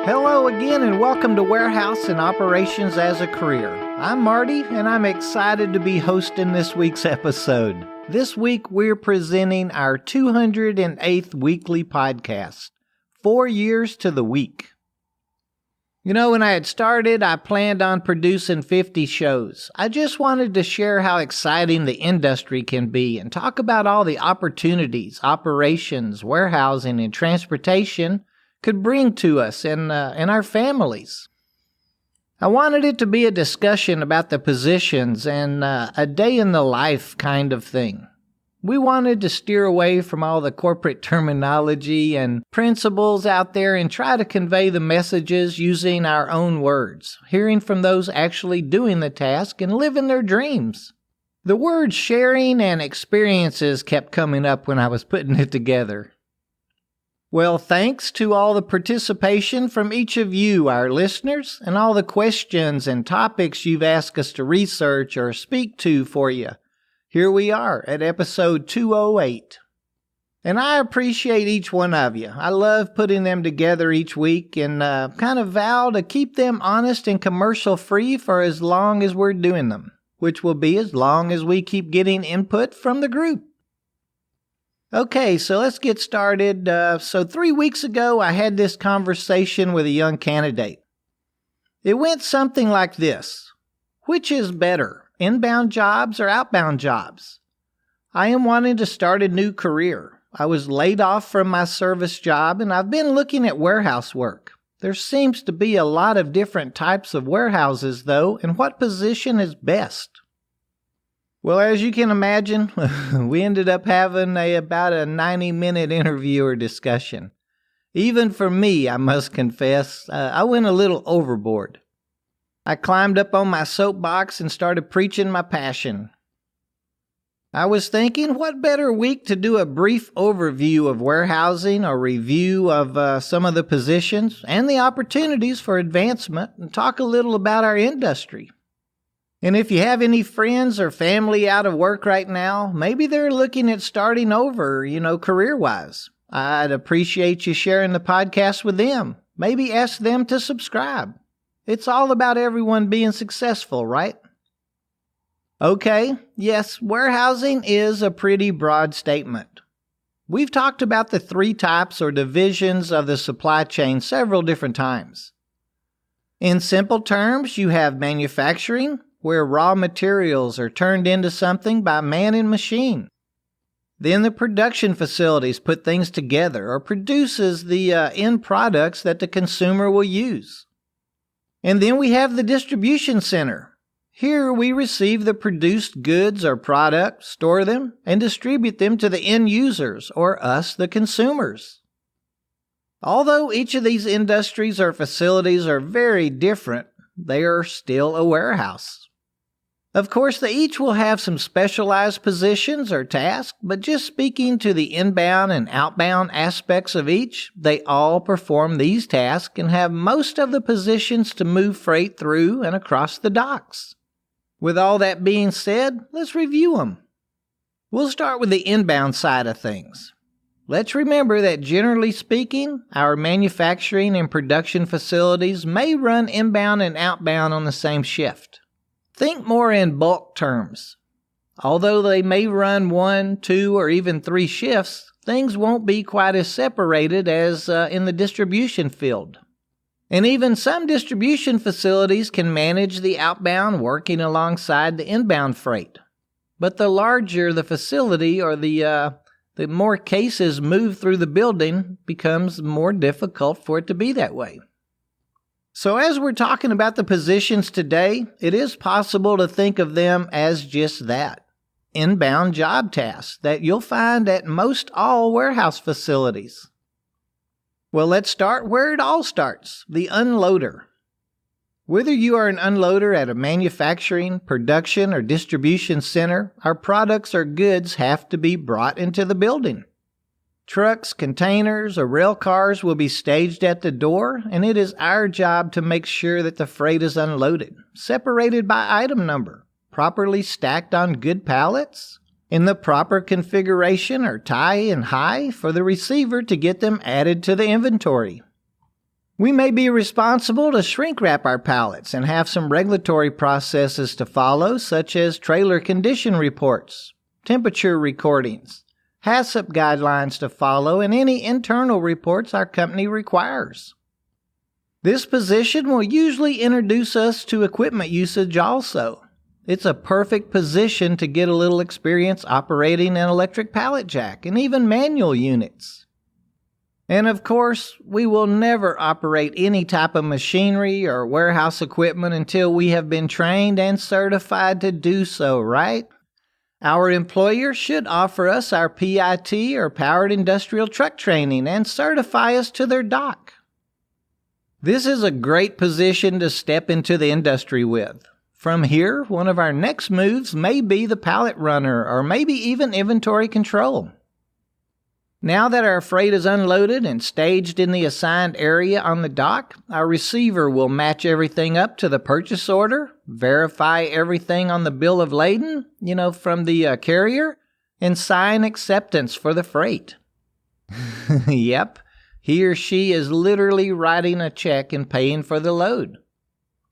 Hello again and welcome to Warehouse and Operations as a Career. I'm Marty and I'm excited to be hosting this week's episode. This week we're presenting our 208th weekly podcast, 4 years to the week. You know, when I had started, I planned on producing 50 shows. I just wanted to share how exciting the industry can be and talk about all the opportunities, operations, warehousing, and transportation could bring to us and our families. I wanted it to be a discussion about the positions and a day in the life kind of thing. We wanted to steer away from all the corporate terminology and principles out there and try to convey the messages using our own words, hearing from those actually doing the task and living their dreams. The words sharing and experiences kept coming up when I was putting it together. Well, thanks to all the participation from each of you, our listeners, and all the questions and topics you've asked us to research or speak to for you. Here we are at episode 208. And I appreciate each one of you. I love putting them together each week and kind of vow to keep them honest and commercial-free for as long as we're doing them, which will be as long as we keep getting input from the group. Okay, so let's get started. 3 weeks ago, I had this conversation with a young candidate. It went something like this. Which is better, inbound jobs or outbound jobs? I am wanting to start a new career. I was laid off from my service job, and I've been looking at warehouse work. There seems to be a lot of different types of warehouses, though, and what position is best? Well, as you can imagine, we ended up having about a 90-minute interview or discussion. Even for me, I must confess, I went a little overboard. I climbed up on my soapbox and started preaching my passion. I was thinking, what better week to do a brief overview of warehousing or review of some of the positions and the opportunities for advancement and talk a little about our industry. And if you have any friends or family out of work right now, maybe they're looking at starting over, career-wise. I'd appreciate you sharing the podcast with them. Maybe ask them to subscribe. It's all about everyone being successful, right? Okay, yes, warehousing is a pretty broad statement. We've talked about the 3 types or divisions of the supply chain several different times. In simple terms, you have manufacturing, where raw materials are turned into something by man and machine. Then the production facilities put things together or produces the end products that the consumer will use. And then we have the distribution center. Here we receive the produced goods or products, store them, and distribute them to the end users or us, the consumers. Although each of these industries or facilities are very different, they are still a warehouse. Of course, they each will have some specialized positions or tasks, but just speaking to the inbound and outbound aspects of each, they all perform these tasks and have most of the positions to move freight through and across the docks. With all that being said, let's review them. We'll start with the inbound side of things. Let's remember that generally speaking, our manufacturing and production facilities may run inbound and outbound on the same shift. Think more in bulk terms. Although they may run 1, 2, or even 3 shifts, things won't be quite as separated as in the distribution field. And even some distribution facilities can manage the outbound working alongside the inbound freight. But the larger the facility or the more cases move through the building, becomes more difficult for it to be that way. So as we're talking about the positions today, it is possible to think of them as just that, inbound job tasks that you'll find at most all warehouse facilities. Well, let's start where it all starts, the unloader. Whether you are an unloader at a manufacturing, production, or distribution center, our products or goods have to be brought into the building. Trucks, containers, or rail cars will be staged at the door, and it is our job to make sure that the freight is unloaded, separated by item number, properly stacked on good pallets, in the proper configuration or tie and high for the receiver to get them added to the inventory. We may be responsible to shrink wrap our pallets and have some regulatory processes to follow, such as trailer condition reports, temperature recordings, HACCP guidelines to follow, and any internal reports our company requires. This position will usually introduce us to equipment usage also. It's a perfect position to get a little experience operating an electric pallet jack and even manual units. And of course, we will never operate any type of machinery or warehouse equipment until we have been trained and certified to do so, right? Our employer should offer us our PIT or Powered Industrial Truck Training and certify us to their dock. This is a great position to step into the industry with. From here, one of our next moves may be the pallet runner or maybe even inventory control. Now that our freight is unloaded and staged in the assigned area on the dock, our receiver will match everything up to the purchase order, verify everything on the bill of lading, from the carrier, and sign acceptance for the freight. Yep, he or she is literally writing a check and paying for the load.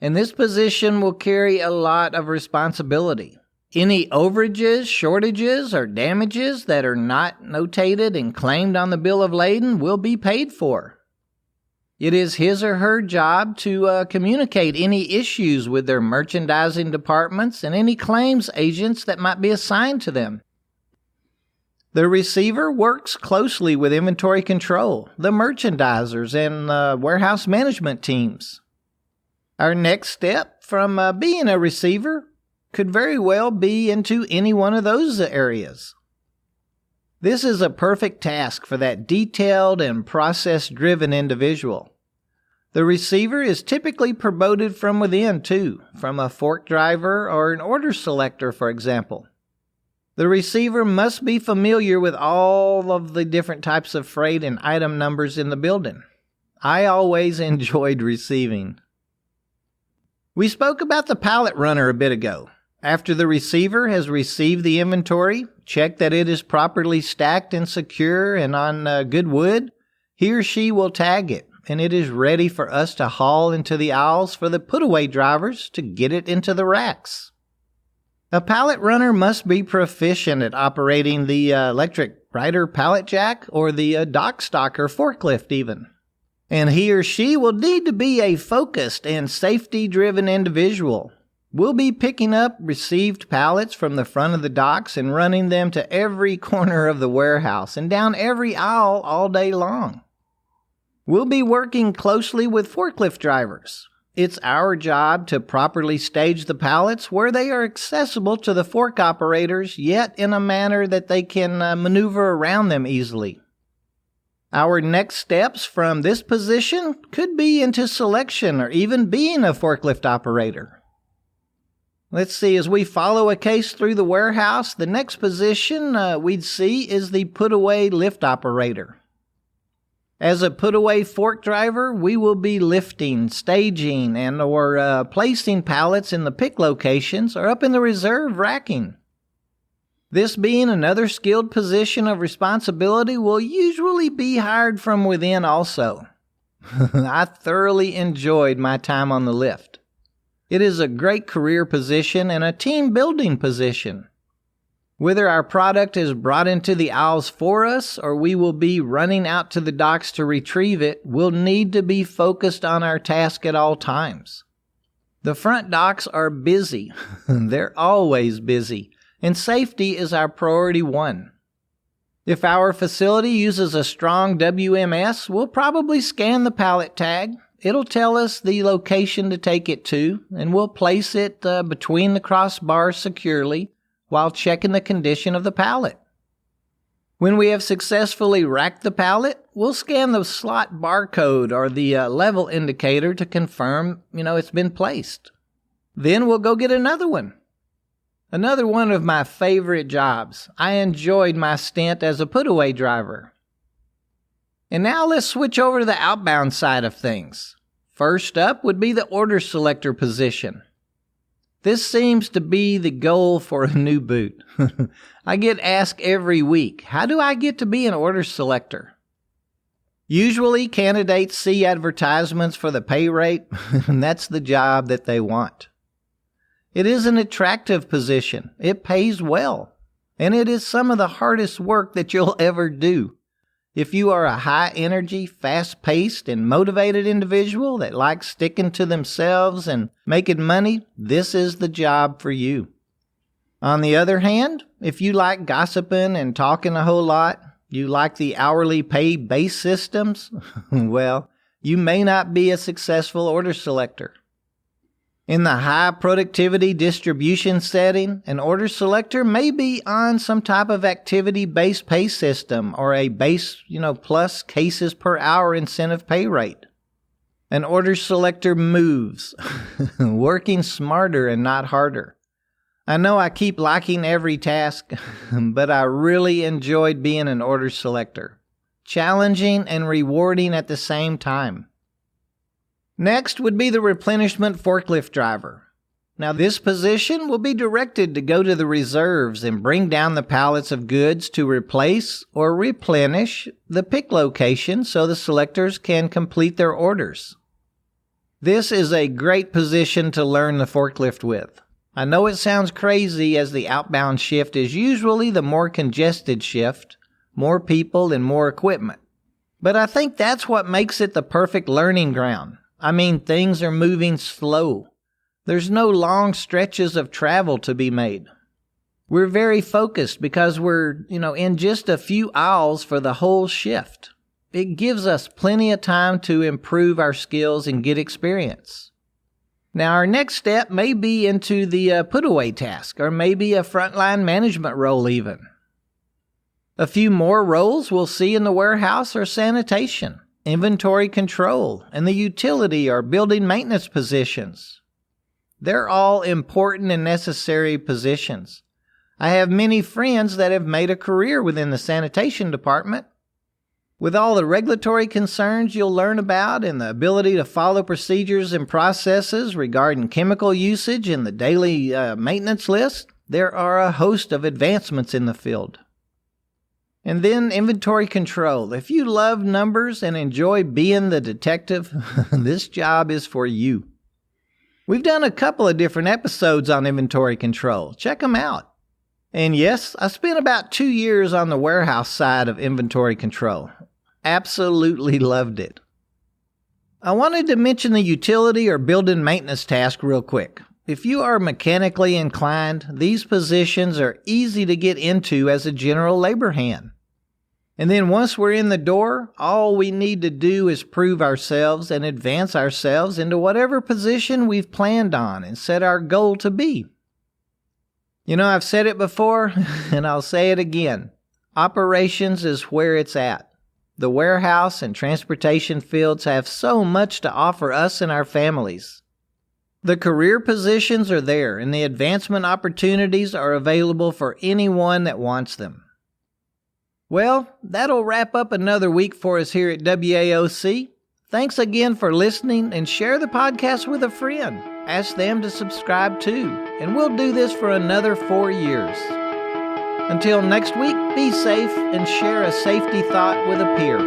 And this position will carry a lot of responsibility. Any overages, shortages, or damages that are not notated and claimed on the bill of lading will be paid for. It is his or her job to communicate any issues with their merchandising departments and any claims agents that might be assigned to them. The receiver works closely with inventory control, the merchandisers, and warehouse management teams. Our next step from being a receiver could very well be into any one of those areas. This is a perfect task for that detailed and process-driven individual. The receiver is typically promoted from within too, from a fork driver or an order selector, for example. The receiver must be familiar with all of the different types of freight and item numbers in the building. I always enjoyed receiving. We spoke about the pallet runner a bit ago. After the receiver has received the inventory, check that it is properly stacked and secure and on good wood, he or she will tag it, and it is ready for us to haul into the aisles for the put-away drivers to get it into the racks. A pallet runner must be proficient at operating the electric rider pallet jack or the dock stocker forklift even. And he or she will need to be a focused and safety-driven individual. We'll be picking up received pallets from the front of the docks and running them to every corner of the warehouse and down every aisle all day long. We'll be working closely with forklift drivers. It's our job to properly stage the pallets where they are accessible to the fork operators, yet in a manner that they can maneuver around them easily. Our next steps from this position could be into selection or even being a forklift operator. Let's see, as we follow a case through the warehouse, the next position we'd see is the put-away lift operator. As a put-away fork driver, we will be lifting, staging, and or placing pallets in the pick locations or up in the reserve racking. This being another skilled position of responsibility will usually be hired from within also. I thoroughly enjoyed my time on the lift. It is a great career position and a team-building position. Whether our product is brought into the aisles for us or we will be running out to the docks to retrieve it, we'll need to be focused on our task at all times. The front docks are busy. They're always busy, and safety is our priority one. If our facility uses a strong WMS, we'll probably scan the pallet tag. It'll tell us the location to take it to, and we'll place it between the crossbars securely while checking the condition of the pallet. When we have successfully racked the pallet, we'll scan the slot barcode or the level indicator to confirm, it's been placed. Then we'll go get another one. Another one of my favorite jobs. I enjoyed my stint as a put-away driver. And now let's switch over to the outbound side of things. First up would be the order selector position. This seems to be the goal for a new boot. I get asked every week, how do I get to be an order selector? Usually, candidates see advertisements for the pay rate, and that's the job that they want. It is an attractive position. It pays well, and it is some of the hardest work that you'll ever do. If you are a high-energy, fast-paced, and motivated individual that likes sticking to themselves and making money, this is the job for you. On the other hand, if you like gossiping and talking a whole lot, you like the hourly pay base systems, well, you may not be a successful order selector. In the high productivity distribution setting, an order selector may be on some type of activity-based pay system or a base, plus cases per hour incentive pay rate. An order selector moves, working smarter and not harder. I know I keep liking every task, but I really enjoyed being an order selector. Challenging and rewarding at the same time. Next would be the replenishment forklift driver. Now this position will be directed to go to the reserves and bring down the pallets of goods to replace or replenish the pick location so the selectors can complete their orders. This is a great position to learn the forklift with. I know it sounds crazy as the outbound shift is usually the more congested shift, more people and more equipment. But I think that's what makes it the perfect learning ground. I mean, things are moving slow. There's no long stretches of travel to be made. We're very focused because we're, in just a few aisles for the whole shift. It gives us plenty of time to improve our skills and get experience. Now, our next step may be into the put-away task, or maybe a frontline management role even. A few more roles we'll see in the warehouse are sanitation, inventory control, and the utility or building maintenance positions. They're all important and necessary positions. I have many friends that have made a career within the sanitation department. With all the regulatory concerns you'll learn about and the ability to follow procedures and processes regarding chemical usage and the daily maintenance list, there are a host of advancements in the field. And then inventory control. If you love numbers and enjoy being the detective, this job is for you. We've done a couple of different episodes on inventory control. Check them out. And yes, I spent about 2 years on the warehouse side of inventory control. Absolutely loved it. I wanted to mention the utility or building maintenance task real quick. If you are mechanically inclined, these positions are easy to get into as a general labor hand. And then once we're in the door, all we need to do is prove ourselves and advance ourselves into whatever position we've planned on and set our goal to be. I've said it before, and I'll say it again. Operations is where it's at. The warehouse and transportation fields have so much to offer us and our families. The career positions are there, and the advancement opportunities are available for anyone that wants them. Well, that'll wrap up another week for us here at WAOC. Thanks again for listening, and share the podcast with a friend. Ask them to subscribe too, and we'll do this for another 4 years. Until next week, be safe and share a safety thought with a peer.